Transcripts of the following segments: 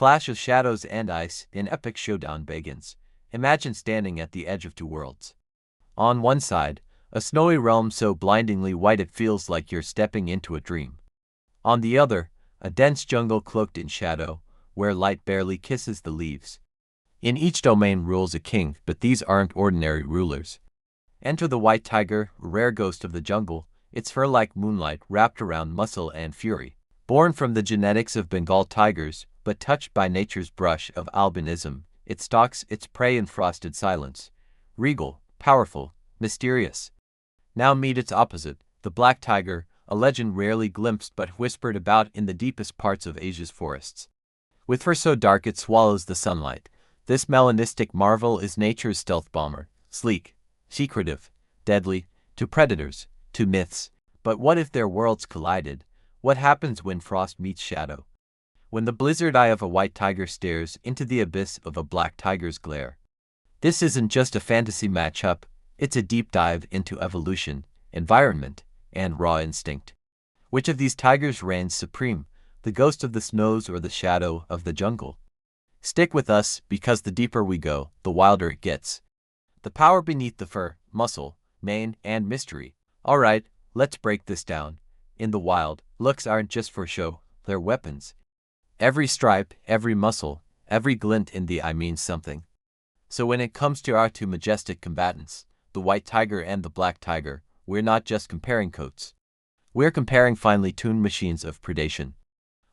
clash of shadows and ice, an epic showdown begins. Imagine standing at the edge of two worlds. On one side, a snowy realm so blindingly white it feels like you're stepping into a dream. On the other, a dense jungle cloaked in shadow, where light barely kisses the leaves. In each domain rules a king, but these aren't ordinary rulers. Enter the white tiger, a rare ghost of the jungle, its fur like moonlight wrapped around muscle and fury. Born from the genetics of Bengal tigers, but touched by nature's brush of albinism, it stalks its prey in frosted silence. Regal, powerful, mysterious. Now meet its opposite, the black tiger, a legend rarely glimpsed but whispered about in the deepest parts of Asia's forests. With fur so dark it swallows the sunlight, this melanistic marvel is nature's stealth bomber, sleek, secretive, deadly, to predators, to myths. But what if their worlds collided? What happens when frost meets shadow? When the blizzard eye of a white tiger stares into the abyss of a black tiger's glare? This isn't just a fantasy matchup, it's a deep dive into evolution, environment, and raw instinct. Which of these tigers reigns supreme, the ghost of the snows or the shadow of the jungle? Stick with us, because the deeper we go, the wilder it gets. The power beneath the fur, muscle, mane, and mystery. Alright, let's break this down. In the wild, looks aren't just for show, they're weapons. Every stripe, every muscle, every glint in the eye means something. So when it comes to our two majestic combatants, the white tiger and the black tiger, we're not just comparing coats. We're comparing finely tuned machines of predation.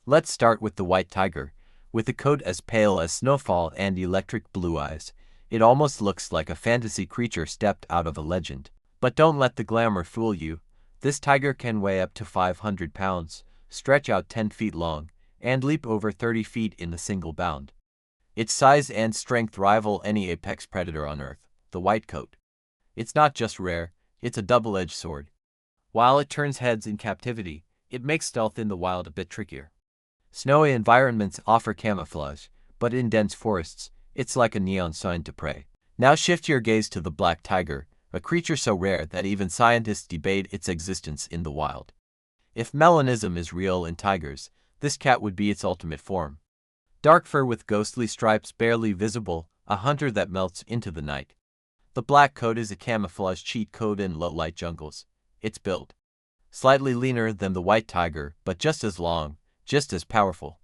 Let's start with the white tiger. With a coat as pale as snowfall and electric blue eyes, it almost looks like a fantasy creature stepped out of a legend. But don't let the glamour fool you. This tiger can weigh up to 500 pounds, stretch out 10 feet long, and leap over 30 feet in a single bound. Its size and strength rival any apex predator on Earth, the white coat. It's not just rare, it's a double-edged sword. While it turns heads in captivity, it makes stealth in the wild a bit trickier. Snowy environments offer camouflage, but in dense forests, it's like a neon sign to prey. Now shift your gaze to the black tiger, a creature so rare that even scientists debate its existence in the wild. If melanism is real in tigers, this cat would be its ultimate form. Dark fur with ghostly stripes barely visible, a hunter that melts into the night. The black coat is a camouflage cheat code in low-light jungles. It's built slightly leaner than the white tiger, but just as long, just as powerful.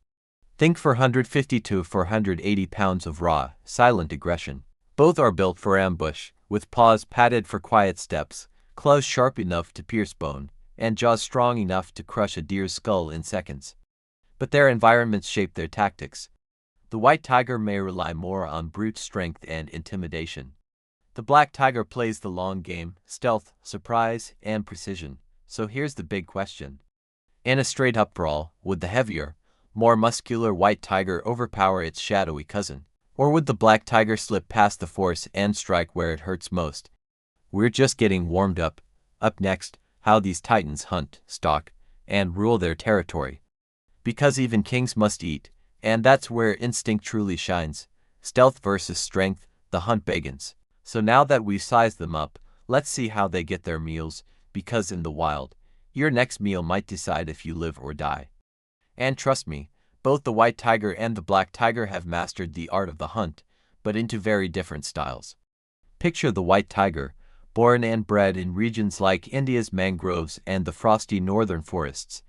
Think 450 to 480 pounds of raw, silent aggression. Both are built for ambush, with paws padded for quiet steps, claws sharp enough to pierce bone, and jaws strong enough to crush a deer's skull in seconds. But their environments shape their tactics. The white tiger may rely more on brute strength and intimidation. The black tiger plays the long game, stealth, surprise, and precision. So here's the big question. In a straight-up brawl, would the heavier, more muscular white tiger overpower its shadowy cousin? Or would the black tiger slip past the force and strike where it hurts most? We're just getting warmed up. Up next, how these titans hunt, stalk, and rule their territory. Because even kings must eat, and that's where instinct truly shines. Stealth versus strength, the hunt begins. So now that we've sized them up, let's see how they get their meals, because in the wild, your next meal might decide if you live or die. And trust me, both the white tiger and the black tiger have mastered the art of the hunt, but into very different styles. Picture the white tiger, born and bred in regions like India's mangroves and the frosty northern forests.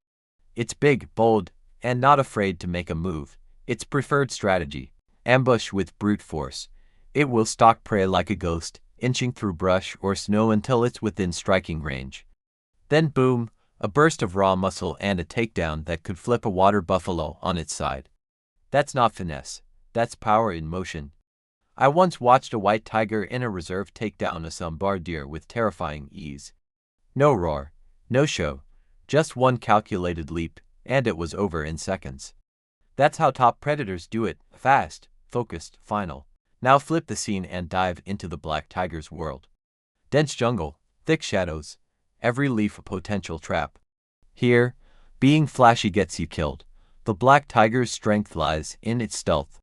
It's big, bold, and not afraid to make a move. Its preferred strategy, ambush with brute force. It will stalk prey like a ghost, inching through brush or snow until it's within striking range. Then boom, a burst of raw muscle and a takedown that could flip a water buffalo on its side. That's not finesse, that's power in motion. I once watched a white tiger in a reserve take down a sambar deer with terrifying ease. No roar, no show, just one calculated leap, and it was over in seconds. That's how top predators do it, fast, focused, final. Now flip the scene and dive into the black tiger's world. Dense jungle, thick shadows, every leaf a potential trap. Here, being flashy gets you killed. The black tiger's strength lies in its stealth.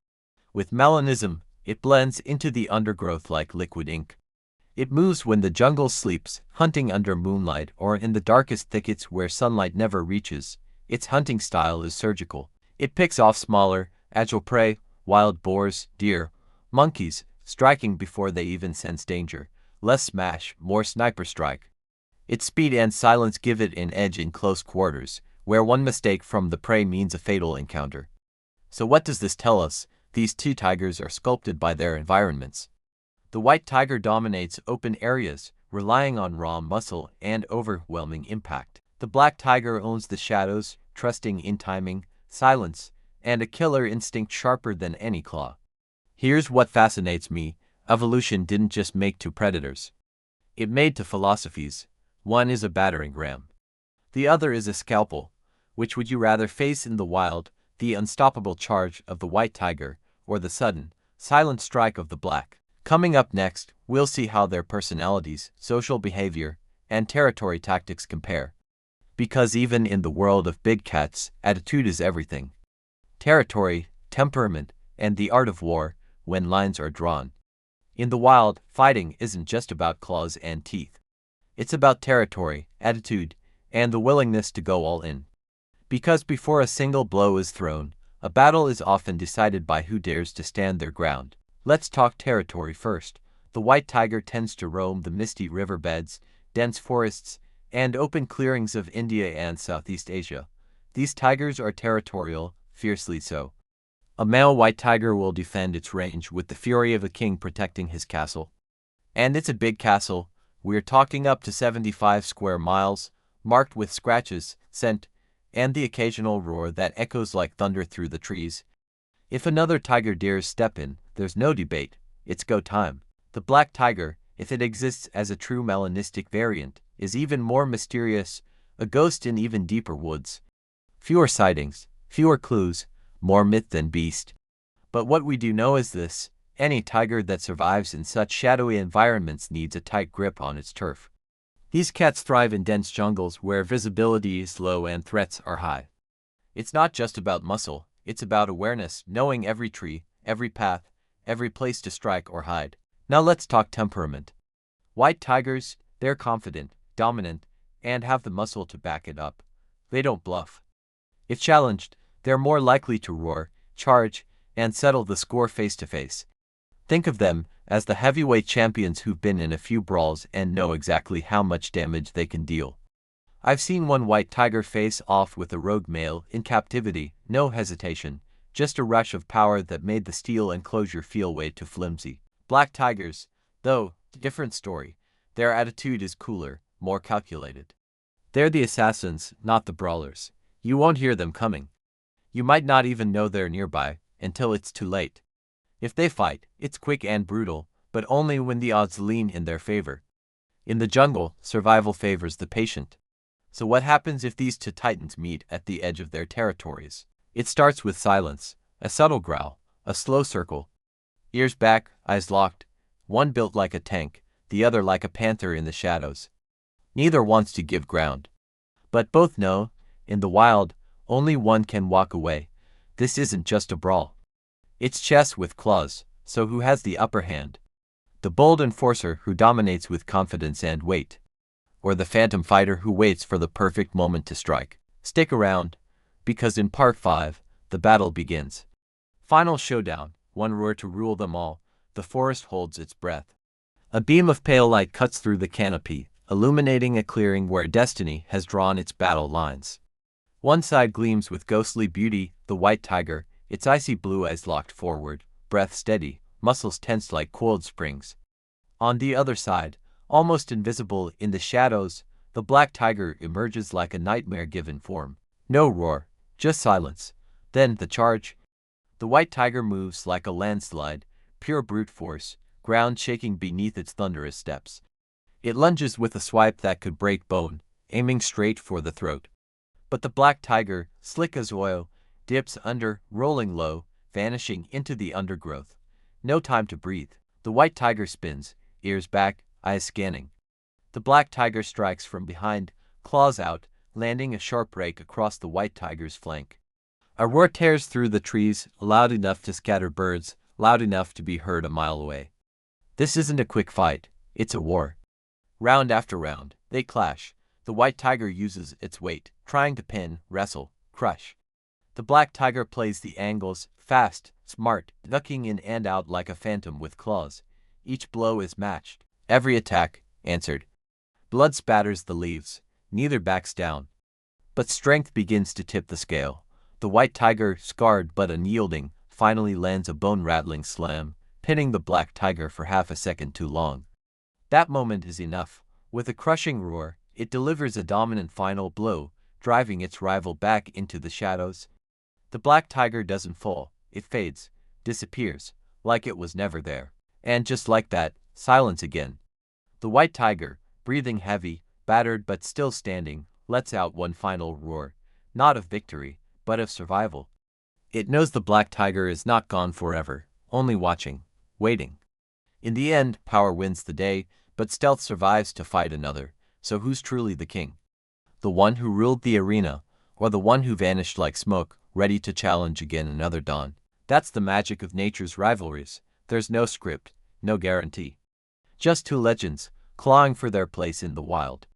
With melanism, it blends into the undergrowth like liquid ink. It moves when the jungle sleeps, hunting under moonlight or in the darkest thickets where sunlight never reaches. Its hunting style is surgical. It picks off smaller, Agile prey, wild boars, deer, monkeys, striking before they even sense danger. Less smash, more sniper strike. Its speed and silence give it an edge in close quarters, where one mistake from the prey means a fatal encounter. So what does this tell us? These two tigers are sculpted by their environments. The white tiger dominates open areas, relying on raw muscle and overwhelming impact. The black tiger owns the shadows, trusting in timing, silence, and a killer instinct sharper than any claw. Here's what fascinates me. Evolution didn't just make two predators. It made two philosophies. One is a battering ram. The other is a scalpel. Which would you rather face in the wild, the unstoppable charge of the white tiger, or the sudden, silent strike of the black? Coming up next, we'll see how their personalities, social behavior, and territory tactics compare. Because even in the world of big cats, attitude is everything. Territory, temperament, and the art of war, when lines are drawn. In the wild, fighting isn't just about claws and teeth. It's about territory, attitude, and the willingness to go all in. Because before a single blow is thrown, a battle is often decided by who dares to stand their ground. Let's talk territory first. The white tiger tends to roam the misty riverbeds, dense forests, and open clearings of India and Southeast Asia. These tigers are territorial, fiercely so. A male white tiger will defend its range with the fury of a king protecting his castle. And it's a big castle. We're talking up to 75 square miles, marked with scratches, scent, and the occasional roar that echoes like thunder through the trees. If another tiger dares step in, there's no debate. It's go time. The black tiger, if it exists as a true melanistic variant, is even more mysterious, a ghost in even deeper woods. Fewer sightings, fewer clues, more myth than beast. But what we do know is this: any tiger that survives in such shadowy environments needs a tight grip on its turf. These cats thrive in dense jungles where visibility is low and threats are high. It's not just about muscle, it's about awareness, knowing every tree, every path, every place to strike or hide. Now let's talk temperament. White tigers, they're confident, dominant, and have the muscle to back it up. They don't bluff. If challenged, they're more likely to roar, charge, and settle the score face to face. Think of them as the heavyweight champions who've been in a few brawls and know exactly how much damage they can deal. I've seen one white tiger face off with a rogue male in captivity, no hesitation, just a rush of power that made the steel enclosure feel way too flimsy. Black tigers, though, different story. Their attitude is cooler, more calculated. They're the assassins, not the brawlers. You won't hear them coming. You might not even know they're nearby until it's too late. If they fight, it's quick and brutal, but only when the odds lean in their favor. In the jungle, survival favors the patient. So what happens if these two titans meet at the edge of their territories? It starts with silence, a subtle growl, a slow circle. Ears back, eyes locked, one built like a tank, the other like a panther in the shadows. Neither wants to give ground. But both know, in the wild, only one can walk away. This isn't just a brawl. It's chess with claws, so who has the upper hand? The bold enforcer who dominates with confidence and weight, or the phantom fighter who waits for the perfect moment to strike? Stick around, because in part 5, the battle begins. Final showdown, one roar to rule them all. The forest holds its breath. A beam of pale light cuts through the canopy, illuminating a clearing where destiny has drawn its battle lines. One side gleams with ghostly beauty, the white tiger, its icy blue eyes locked forward, breath steady, muscles tense like coiled springs. On the other side, almost invisible in the shadows, the black tiger emerges like a nightmare-given form. No roar, just silence. Then the charge. The white tiger moves like a landslide, pure brute force, ground shaking beneath its thunderous steps. It lunges with a swipe that could break bone, aiming straight for the throat. But the black tiger, slick as oil, dips under, rolling low, vanishing into the undergrowth. No time to breathe. The white tiger spins, ears back, eyes scanning. The black tiger strikes from behind, claws out, landing a sharp rake across the white tiger's flank. A roar tears through the trees, loud enough to scatter birds, loud enough to be heard a mile away. This isn't a quick fight, it's a war. Round after round, they clash. The white tiger uses its weight, trying to pin, wrestle, crush. The black tiger plays the angles, fast, smart, ducking in and out like a phantom with claws. Each blow is matched. Every attack, answered. Blood spatters the leaves. Neither backs down. But strength begins to tip the scale. The white tiger, scarred but unyielding, finally lands a bone-rattling slam, pinning the black tiger for half a second too long. That moment is enough. With a crushing roar, it delivers a dominant final blow, driving its rival back into the shadows. The black tiger doesn't fall. It fades, disappears, like it was never there. And just like that, silence again. The white tiger, breathing heavy, battered but still standing, lets out one final roar, not of victory, but of survival. It knows the black tiger is not gone forever, only watching, waiting. In the end, power wins the day, but stealth survives to fight another. So who's truly the king? The one who ruled the arena, or the one who vanished like smoke, ready to challenge again another dawn? That's the magic of nature's rivalries. There's no script, no guarantee. Just two legends, clawing for their place in the wild.